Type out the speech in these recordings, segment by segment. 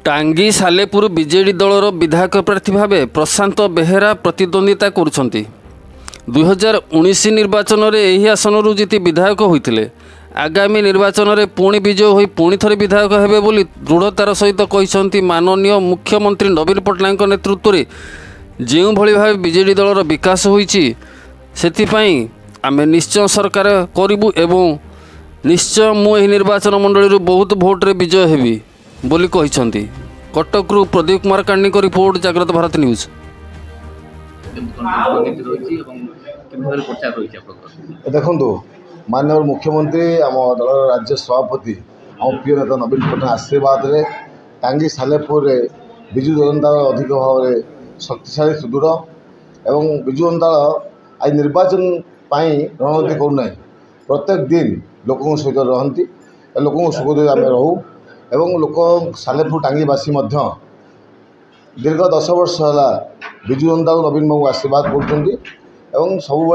टांगी सालेपुर बीजेडी दलर विधायक प्रार्थी भाव प्रशांत बेहेरा प्रतिद्वंदिता करुछंती। 2019 निर्वाचन में यही आसन जीति विधायक होते आगामी निर्वाचन में पुणी विजय हो पुणी थे विधायक हेबे बोली दृढ़तार सहित कहते माननीय मुख्यमंत्री नवीन पट्टनायक नेतृत्व में जो भाव बीजेडी दलर विकास होती आम निश्चय सरकार करूँ एवं निश्चय मुझे निर्वाचन मंडली बहुत भोट्रे विजय हेबी बोली कहते। कटकरू प्रदीप कुमार कांडी को रिपोर्ट जागृत भारत न्यूज। देखो माननीय मुख्यमंत्री आम दल राज्य सभापति आम प्रिय नेता नवीन पट्टनायक आशीर्वाद रे टांगी सालेपुर विजु जनता दल अधिक भाव में शक्तिशाली सुदृढ़ एवं विजु जनता दल आज निर्वाचन रणनीति करूना प्रत्येक दिन लोकों सहित रहती लोकों सुख आम रहू एवं लोक सालेपुर टांगीवासी दीर्घ 10 वर्ष है विजु जनता नवीन बाबू आशीर्वाद कर सब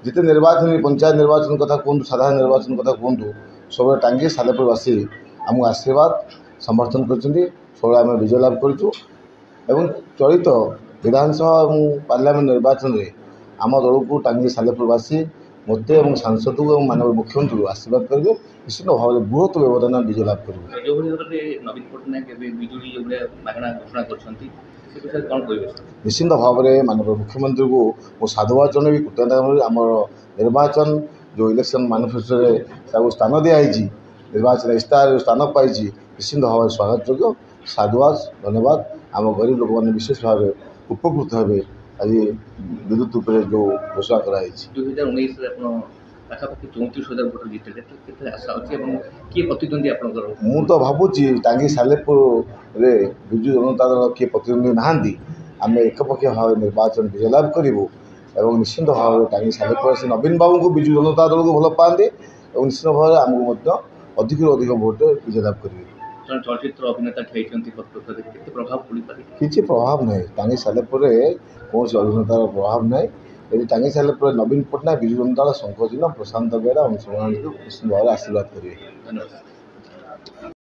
जिते निर्वाचन पंचायत निर्वाचन कथा कहतु साधारण निर्वाचन कथा कहतु सब टांगी सालेपुरवासी आमको आशीर्वाद समर्थन कर सब आम विजय लाभ करूँ चलित विधानसभा और पार्लियामेंट निर्वाचन में आम दल को टांगी सालेपुरवासी मत और सांसद को माननीय मुख्यमंत्री आशीर्वाद करेंगे निश्चित भाव में बृहत व्यवधान विजय लाभ करेंगे। नवीन पट्टनायक बिजुली मागणा घोषणा कर निश्चिंत भाव में माननीय मुख्यमंत्री को मो साधुवाद जनवी कृतज्ञता आम निर्वाचन जो इलेक्शन मैनिफेस्टो स्थान दिखाई निर्वाचन इस्ताहार स्थान पाई निश्चिंत भाव में स्वागत योग्य साधुवाद धन्यवाद आम गरीब लोक मैंने विशेष भाव उपकृत हे आज विद्युत उपर जो घोषणा कराई 2019 पाखापाखि 34,000 भोट जीते आशा अच्छी किए प्रतिद्वंदी आपंकर मु तो भावुची टांगी सालेपुर रे विजु जनता दल किए प्रतिद्वंदी नहांती आम एकपक्षीय भाव निर्वाचन विजय लाभ करूँ और निश्चिंत भाव में टांगी सालेपुर से नवीन बाबू को विजु जनता दल को भल पाते और निश्चित भाव में आमको अधिक अधिक भोट विजय लाभ करेंगे। चलचित्र अभिनेता प्रभाव पड़े किसी प्रभाव ना टांगी सालेपुर कौन अभिनेतार प्रभाव ना यदि टांगी सालेपुर नवीन पट्टनायक विजु जनता दल शंकरचिन्ह प्रशांत बेहेरा अंशुमान निश्चित भाव में आशीर्वाद करेंगे। धन्यवाद।